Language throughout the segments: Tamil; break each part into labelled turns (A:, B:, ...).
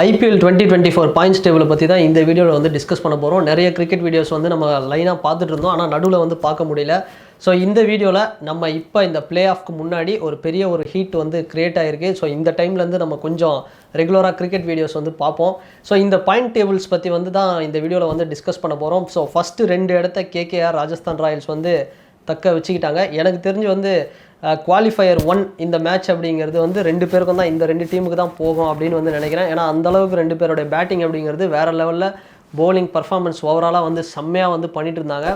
A: IPL 2024 பாயிண்ட்ஸ் டேபிளை பற்றி தான் இந்த வீடியோவில் வந்து டிஸ்கஸ் பண்ண போகிறோம். நிறைய கிரிக்கெட் வீடியோஸ் வந்து நம்ம லைனாக பார்த்துட்டு இருந்தோம், ஆனால் நடுவில் வந்து பார்க்க முடியல. ஸோ இந்த வீடியோவில் நம்ம இப்போ இந்த பிளே ஆஃப்க்கு முன்னாடி ஒரு பெரிய ஒரு ஹீட் வந்து கிரியேட் ஆகிருக்கு. ஸோ இந்த டைம்லேருந்து நம்ம கொஞ்சம் ரெகுலராக கிரிக்கெட் வீடியோஸ் வந்து பார்ப்போம். ஸோ இந்த பாயிண்ட் டேபிள்ஸ் பற்றி வந்து தான் இந்த வீடியோவில் வந்து டிஸ்கஸ் பண்ண போகிறோம். ஸோ ஃபஸ்ட்டு 2 இடத்த KKR ராஜஸ்தான் ராயல்ஸ் வந்து தக்க வச்சுக்கிட்டாங்க. எனக்கு தெரிஞ்சு வந்து குவாலிஃபயர் 1 இந்த மேட்ச் அப்படிங்கிறது வந்து 2 பேருக்கும் தான், இந்த 2 டீமுக்கு தான் போகும் அப்படின்னு வந்து நினைக்கிறேன். ஏன்னா அந்தளவுக்கு 2 பேரோட பேட்டிங் அப்படிங்கிறது வேறு லெவலில் போலிங் பர்ஃபார்மன்ஸ் ஓவராலாக வந்து செம்மையாக வந்து பண்ணிட்டு இருந்தாங்க.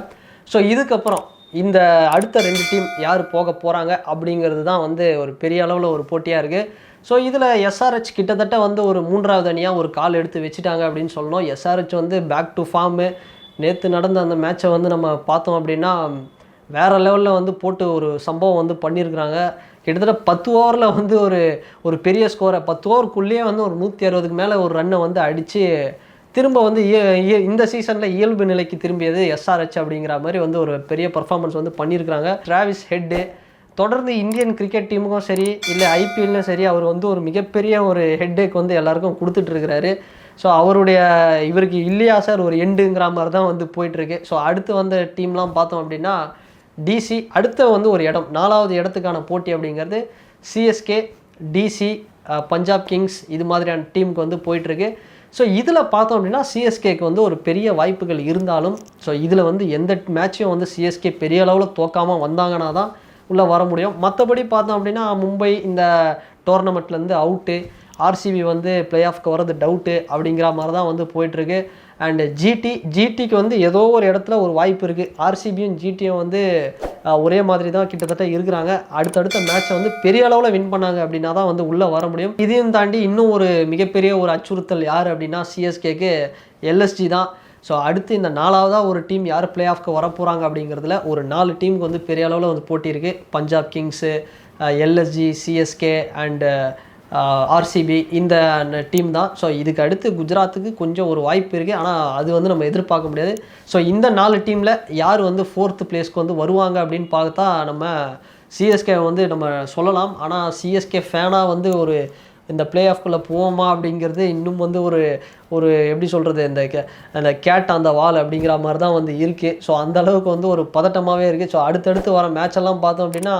A: ஸோ இதுக்கப்புறம் இந்த அடுத்த 2 டீம் யார் போக போகிறாங்க அப்படிங்கிறது தான் வந்து ஒரு பெரிய அளவில் ஒரு போட்டியாக இருக்குது. ஸோ இதில் SRH கிட்டத்தட்ட வந்து ஒரு 3வது அணியாக ஒரு கால் எடுத்து வச்சுட்டாங்க அப்படின்னு சொல்லணும். SRH வந்து பேக் டு ஃபார்மு. நேற்று நடந்த அந்த மேட்சை வந்து நம்ம பார்த்தோம் அப்படின்னா வேறு லெவலில் வந்து போட்டு ஒரு சம்பவம் வந்து பண்ணியிருக்கிறாங்க. கிட்டத்தட்ட 10 ஓவரில் வந்து ஒரு பெரிய ஸ்கோரை 10 ஓவருக்குள்ளேயே வந்து ஒரு 160க்கு மேலே ஒரு ரன்னை வந்து அடித்து திரும்ப வந்து இந்த சீசனில் இயல்பு நிலைக்கு திரும்பியது SRH அப்படிங்கிற மாதிரி வந்து ஒரு பெரிய பர்ஃபார்மன்ஸ் வந்து பண்ணியிருக்கிறாங்க. டிராவிஸ் ஹெட்டு தொடர்ந்து இந்தியன் கிரிக்கெட் டீமுக்கும் சரி இல்லை IPLலும் சரி அவர் வந்து ஒரு மிகப்பெரிய ஒரு ஹெட்டேக் வந்து எல்லாருக்கும் கொடுத்துட்ருக்கிறாரு. ஸோ அவருடைய இவருக்கு இல்லையா சார் ஒரு எண்டுங்கிற மாதிரி தான் வந்து போயிட்டுருக்கு. ஸோ அடுத்து வந்த டீம்லாம் பார்த்தோம் அப்படின்னா DC அடுத்த வந்து ஒரு இடம் 4வது இடத்துக்கான போட்டி அப்படிங்கிறது CSK, DC, பஞ்சாப் கிங்ஸ் இது மாதிரியான டீமுக்கு வந்து போயிட்டுருக்கு. ஸோ இதில் பார்த்தோம் அப்படின்னா CSKக்கு வந்து ஒரு பெரிய வாய்ப்புகள் இருந்தாலும் ஸோ இதில் வந்து எந்த மேட்சையும் வந்து CSK பெரிய அளவில் தோக்காமல் வந்தாங்கன்னா தான் உள்ளே வர முடியும். மற்றபடி பார்த்தோம் அப்படின்னா மும்பை இந்த டோர்னமெண்ட்லேருந்து அவுட்டு, RCB வந்து பிளே ஆஃப்க்கு வர்றது டவுட்டு அப்படிங்கிற மாதிரி தான் வந்து போயிட்டுருக்கு. அண்டு ஜிடிக்கு வந்து ஏதோ ஒரு இடத்துல ஒரு வாய்ப்பு இருக்குது. RCBயும் GTயும் வந்து ஒரே மாதிரி தான் கிட்டத்தட்ட இருக்கிறாங்க. அடுத்தடுத்த மேட்சை வந்து பெரிய அளவில் வின் பண்ணாங்க அப்படின்னா தான் வந்து உள்ளே வர முடியும். இதையும் தாண்டி இன்னும் ஒரு மிகப்பெரிய ஒரு அச்சுறுத்தல் யார் அப்படின்னா CSKக்கு LSG தான். ஸோ அடுத்து இந்த 4வதாக ஒரு டீம் யார் பிளே ஆஃப்க்கு வர போகிறாங்க அப்படிங்கிறதுல ஒரு 4 டீமுக்கு வந்து பெரிய அளவில் வந்து போட்டி இருக்குது. Punjab kings, LSG, CSK and RCB இந்த டீம் தான். ஸோ இதுக்கு அடுத்து குஜராத்துக்கு கொஞ்சம் ஒரு வாய்ப்பு இருக்குது, ஆனால் அது வந்து நம்ம எதிர்பார்க்க முடியாது. ஸோ இந்த 4 டீமில் யார் வந்து 4th பிளேஸ்க்கு வந்து வருவாங்க அப்படின்னு பார்த்தா நம்ம CSK வந்து நம்ம சொல்லலாம். ஆனால் CSK ஃபேனாக வந்து இந்த பிளே ஆஃப்குள்ளே போவோமா அப்படிங்கிறது இன்னும் வந்து ஒரு எப்படி சொல்கிறது, அந்த கேட் அந்த வால் அப்படிங்கிற மாதிரி தான் வந்து இருக்குது. ஸோ அந்தளவுக்கு வந்து ஒரு பதட்டமாகவே இருக்குது. ஸோ அடுத்தடுத்து வர மேட்செல்லாம் பார்த்தோம் அப்படின்னா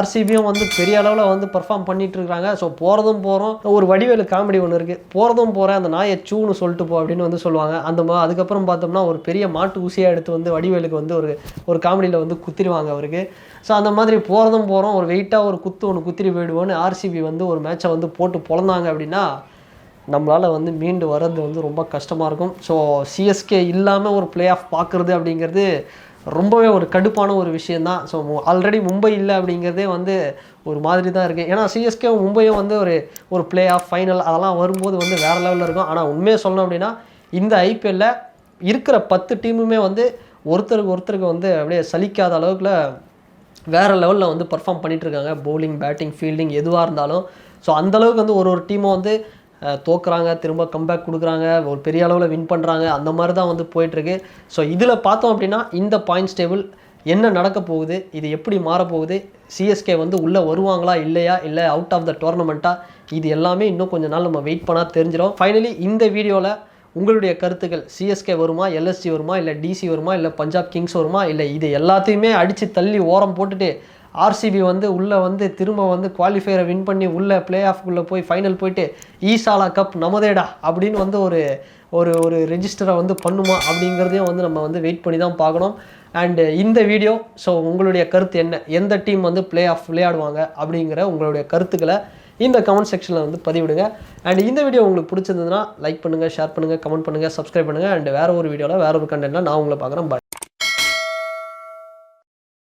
A: RCBயும் வந்து பெரிய அளவில் வந்து பர்ஃபார்ம் பண்ணிகிட்ருக்காங்க. ஸோ போகிறதும் போகிறோம், ஒரு வடிவேலு காமெடி ஒன்று இருக்குது, போகிறதும் போகிறேன் அந்த நாயை சூன்னு சொல்லிட்டு போ அப்படின்னு வந்து சொல்லுவாங்க. அதுக்கப்புறம் பார்த்தோம்னா ஒரு பெரிய மாட்டு ஊசியாக எடுத்து வந்து வடிவேலுக்கு வந்து ஒரு காமெடியில் வந்து குத்திடுவாங்க அவருக்கு. ஸோ அந்த மாதிரி போகிறதும் போகிறோம், ஒரு வெயிட்டாக ஒரு குத்து ஒன்று குத்திரி போயிடுவோன்னு RCB வந்து ஒரு மேட்சை வந்து போட்டு பொழந்தாங்க அப்படின்னா நம்மளால் வந்து மீண்டு வர்றது வந்து ரொம்ப கஷ்டமாக இருக்கும். ஸோ CSK இல்லாமல் ஒரு பிளே ஆஃப் பார்க்குறது அப்படிங்கிறது ரொம்பவே ஒரு கடுப்பான ஒரு விஷயந்தான். ஸோ ஆல்ரெடி மும்பை இல்லை அப்படிங்கிறதே வந்து ஒரு மாதிரி தான் இருக்குது. ஏன்னா CSK மும்பையும் வந்து ஒரு பிளே ஆஃப் ஃபைனல் அதெல்லாம் வரும்போது வந்து வேறு லெவலில் இருக்கும். ஆனால் உண்மையை சொல்லணும் அப்படின்னா இந்த IPLல இருக்கிற 10 டீமுமே வந்து ஒருத்தருக்கு வந்து அப்படியே சலிக்காத அளவுக்குல வேறு லெவலில் வந்து பர்ஃபார்ம் பண்ணிகிட்ருக்காங்க. பவுலிங், பேட்டிங், ஃபீல்டிங் எதுவாக இருந்தாலும். ஸோ அந்தளவுக்கு வந்து ஒரு டீமும் வந்து தோக்குறாங்க, திரும்ப கம்பேக் கொடுக்குறாங்க, ஒரு பெரிய அளவில் வின் பண்ணுறாங்க, அந்த மாதிரி தான் வந்து போயிட்டுருக்கு. ஸோ இதில் பார்த்தோம் அப்படின்னா இந்த பாயிண்ட்ஸ் டேபிள் என்ன நடக்க போகுது, இது எப்படி மாறப்போகுது, CSK வந்து உள்ளே வருவாங்களா இல்லையா, இல்லை அவுட் ஆஃப் த டோர்னமெண்ட்டாக, இது எல்லாமே இன்னும் கொஞ்சம் நாள் நம்ம வெயிட் பண்ணால் தெரிஞ்சிடும். ஃபைனலி இந்த வீடியோவில் உங்களுடைய கருத்துக்கள், CSK வருமா, LSG வருமா, இல்லை DC வருமா, இல்லை பஞ்சாப் கிங்ஸ் வருமா, இல்லை இது எல்லாத்தையுமே அடித்து தள்ளி ஓரம் போட்டுட்டு RCB வந்து உள்ளே வந்து திரும்ப வந்து குவாலிஃபயரை வின் பண்ணி உள்ளே பிளே ஆஃப்குள்ளே போய் ஃபைனல் போயிட்டு ஈசாலா கப் நமதேடா அப்படின்னு வந்து ஒரு ரெஜிஸ்டரை வந்து பண்ணுமா அப்படிங்கிறதையும் வந்து நம்ம வந்து வெயிட் பண்ணி தான் பார்க்கணும். அண்டு இந்த வீடியோ ஸோ உங்களுடைய கருத்து என்ன, எந்த டீம் வந்து பிளே ஆஃப் விளையாடுவாங்க அப்படிங்கிற உங்களுடைய கருத்துக்களை இந்த கமெண்ட் செக்ஷனில் வந்து பதிவிடுங்க. அண்ட் இந்த வீடியோ உங்களுக்கு பிடிச்சிருந்ததுன்னா லைக் பண்ணுங்கள், ஷேர் பண்ணுங்கள், கமெண்ட் பண்ணுங்கள், சப்ஸ்கிரைப் பண்ணுங்கள். அண்ட் வேறு ஒரு வீடியோவில் வேறு ஒரு கண்டென்ட்டில் நான் உங்களை பார்க்குறேன். பாய்.